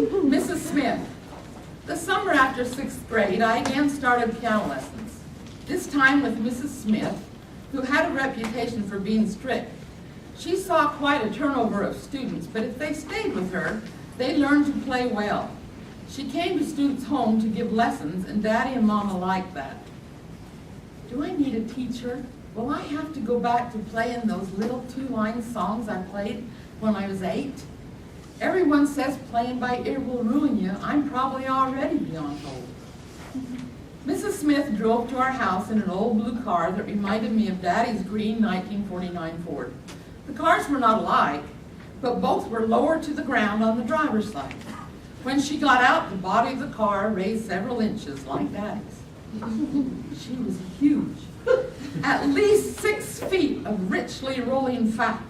Mrs. Smith. The summer after 6th grade, I again started piano lessons, this time with Mrs. Smith, who had a reputation for being strict. She saw quite a turnover of students, but if they stayed with her, they learned to play well. She came to students' home to give lessons, and Daddy and Mama liked that. Do I need a teacher? Will I have to go back to playing those little 2-line songs I played when I was 8? Everyone says playing by ear will ruin you. I'm probably already beyond hope. Mrs. Smith drove to our house in an old blue car that reminded me of Daddy's green 1949 Ford. The cars were not alike, but both were lower to the ground on the driver's side. When she got out, the body of the car raised several inches, like Daddy's. She was huge, at least 6 feet of richly rolling fat.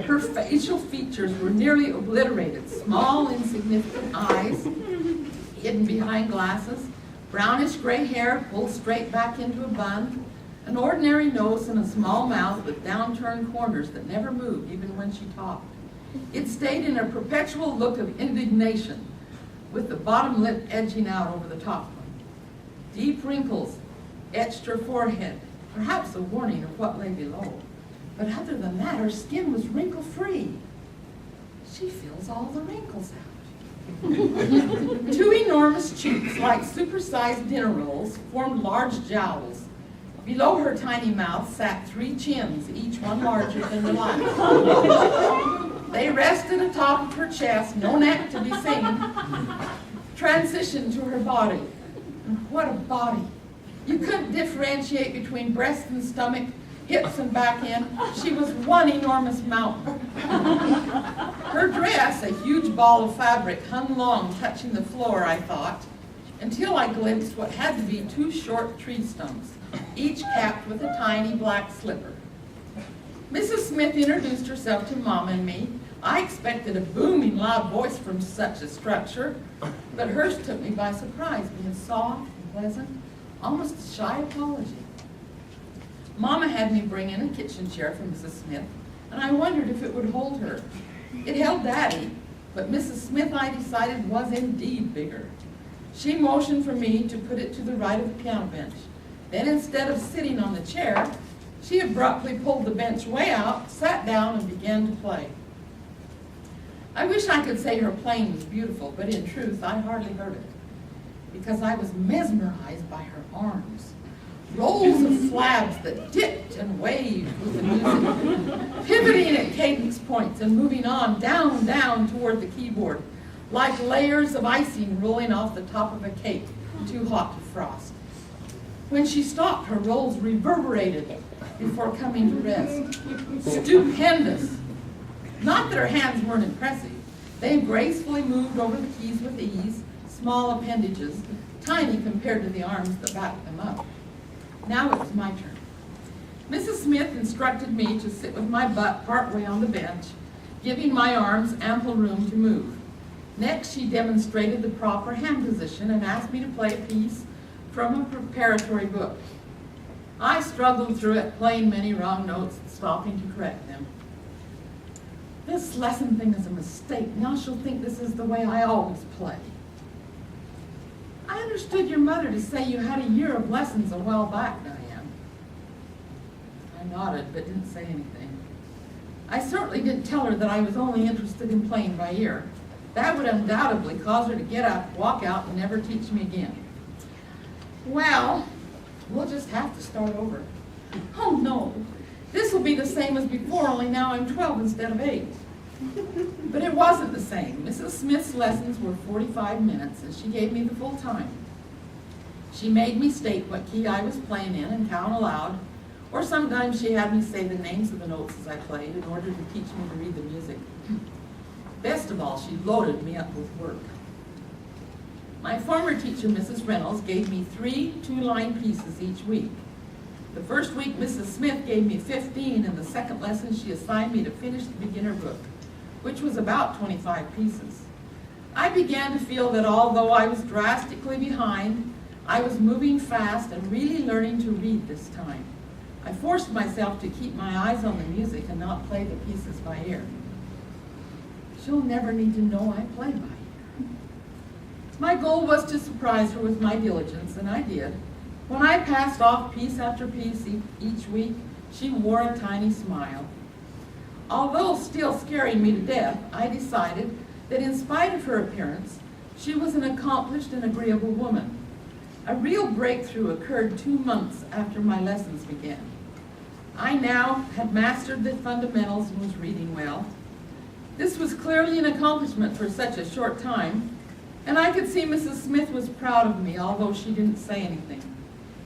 Her facial features were nearly obliterated. Small, insignificant eyes, hidden behind glasses, brownish gray hair pulled straight back into a bun, an ordinary nose and a small mouth with downturned corners that never moved even when she talked. It stayed in a perpetual look of indignation, with the bottom lip edging out over the top one. Deep wrinkles etched her forehead, perhaps a warning of what lay below. But other than that, her skin was wrinkle-free. She fills all the wrinkles out. 2 enormous cheeks, like supersized dinner rolls, formed large jowls. Below her tiny mouth sat 3 chins, each one larger than the last. They rested atop of her chest, no neck to be seen, transitioned to her body. And what a body! You couldn't differentiate between breast and stomach, hips and back end. She was one enormous mountain. Her dress, a huge ball of fabric, hung long, touching the floor, I thought, until I glimpsed what had to be 2 short tree stumps, each capped with a tiny black slipper. Mrs. Smith introduced herself to Mama and me. I expected a booming, loud voice from such a structure, but hers took me by surprise, being soft and pleasant, almost a shy apology. Mama had me bring in a kitchen chair for Mrs. Smith, and I wondered if it would hold her. It held Daddy, but Mrs. Smith, I decided, was indeed bigger. She motioned for me to put it to the right of the piano bench. Then instead of sitting on the chair, she abruptly pulled the bench way out, sat down, and began to play. I wish I could say her playing was beautiful, but in truth, I hardly heard it, because I was mesmerized by her arms. Rolls of flabs that dipped and waved with the music, pivoting at cadence points and moving on, down, down toward the keyboard, like layers of icing rolling off the top of a cake, too hot to frost. When she stopped, her rolls reverberated before coming to rest. Stupendous! Not that her hands weren't impressive. They gracefully moved over the keys with ease, small appendages, tiny compared to the arms that backed them up. Now it was my turn. Mrs. Smith instructed me to sit with my butt partway on the bench, giving my arms ample room to move. Next, she demonstrated the proper hand position and asked me to play a piece from a preparatory book. I struggled through it, playing many wrong notes and stopping to correct them. This lesson thing is a mistake. Now she'll think this is the way I always play. I understood your mother to say you had a year of lessons a while back, Diane. I nodded, but didn't say anything. I certainly didn't tell her that I was only interested in playing by ear. That would undoubtedly cause her to get up, walk out, and never teach me again. Well, we'll just have to start over. Oh no, this will be the same as before, only now I'm 12 instead of 8. But it wasn't the same. Mrs. Smith's lessons were 45 minutes, and she gave me the full time. She made me state what key I was playing in and count aloud, or sometimes she had me say the names of the notes as I played in order to teach me to read the music. Best of all, she loaded me up with work. My former teacher, Mrs. Reynolds, gave me 3 two-line pieces each week. The first week, Mrs. Smith gave me 15, and the second lesson she assigned me to finish the beginner book, which was about 25 pieces. I began to feel that although I was drastically behind, I was moving fast and really learning to read this time. I forced myself to keep my eyes on the music and not play the pieces by ear. She'll never need to know I play by ear. My goal was to surprise her with my diligence, and I did. When I passed off piece after piece each week, she wore a tiny smile. Although still scaring me to death, I decided that in spite of her appearance, she was an accomplished and agreeable woman. A real breakthrough occurred 2 months after my lessons began. I now had mastered the fundamentals and was reading well. This was clearly an accomplishment for such a short time, and I could see Mrs. Smith was proud of me, although she didn't say anything.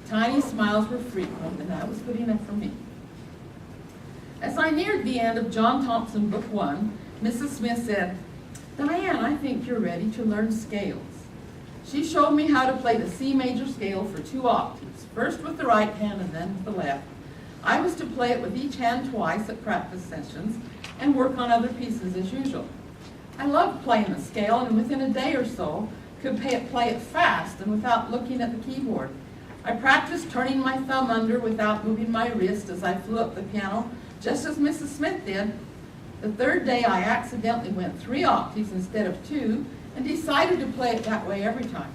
Tiny smiles were frequent, and that was good enough for me. As I neared the end of John Thompson Book 1, Mrs. Smith said, "Diane, I think you're ready to learn scales." She showed me how to play the C major scale for 2 octaves, first with the right hand and then with the left. I was to play it with each hand twice at practice sessions and work on other pieces as usual. I loved playing the scale, and within a day or so could play it fast and without looking at the keyboard. I practiced turning my thumb under without moving my wrist as I flew up the piano, just as Mrs. Smith did. The 3rd day I accidentally went 3 octaves instead of 2 and decided to play it that way every time.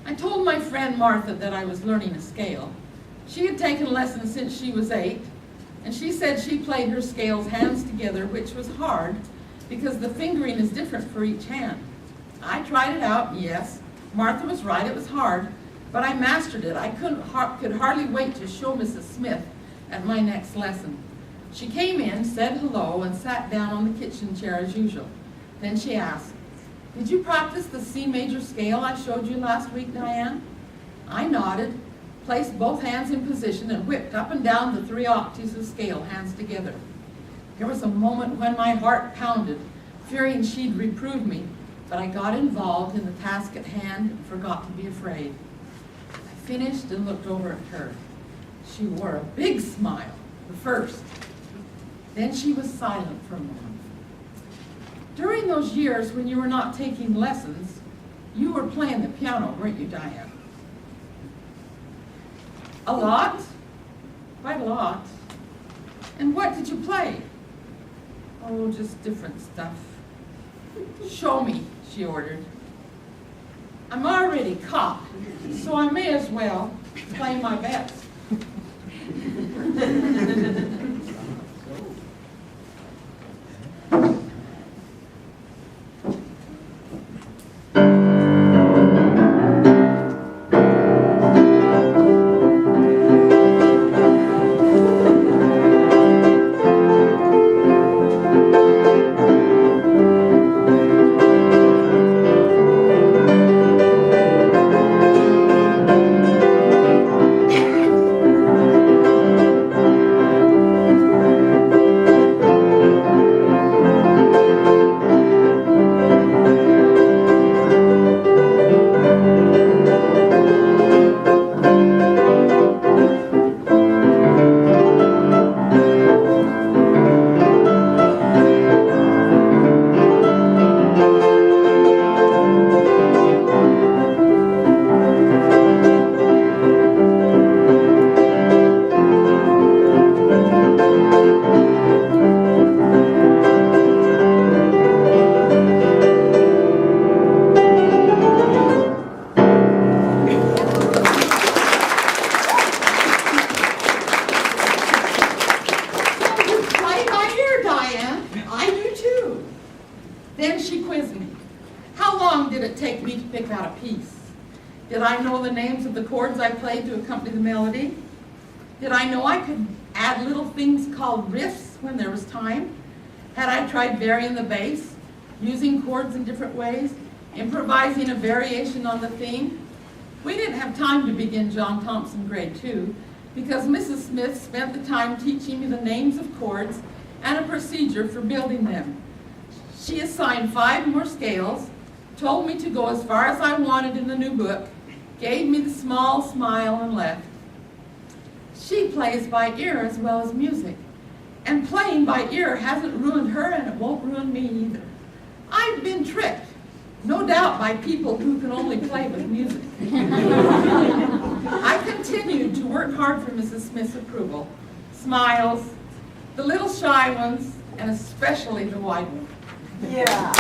I told my friend Martha that I was learning a scale. She had taken lessons since she was 8, and she said she played her scales hands together, which was hard because the fingering is different for each hand. I tried it out, and yes, Martha was right, it was hard, but I mastered it. I could hardly wait to show Mrs. Smith at my next lesson. She came in, said hello, and sat down on the kitchen chair as usual. Then she asked, "Did you practice the C major scale I showed you last week, Diane?" I nodded, placed both hands in position, and whipped up and down the 3 octaves of scale, hands together. There was a moment when my heart pounded, fearing she'd reprove me, but I got involved in the task at hand and forgot to be afraid. I finished and looked over at her. She wore a big smile, the first. Then she was silent for a moment. During those years when you were not taking lessons, you were playing the piano, weren't you, Diane? A lot? Quite a lot. And what did you play? Oh, just different stuff. "Show me," she ordered. "I'm already caught, so I may as well play my best." Then she quizzed me. How long did it take me to pick out a piece? Did I know the names of the chords I played to accompany the melody? Did I know I could add little things called riffs when there was time? Had I tried varying the bass, using chords in different ways, improvising a variation on the theme? We didn't have time to begin John Thompson Grade 2 because Mrs. Smith spent the time teaching me the names of chords and a procedure for building them. She assigned 5 more scales, told me to go as far as I wanted in the new book, gave me the small smile and left. She plays by ear as well as music, and playing by ear hasn't ruined her and it won't ruin me either. I've been tricked, no doubt by people who can only play with music. I continued to work hard for Mrs. Smith's approval. Smiles, the little shy ones, and especially the wide ones. Yeah.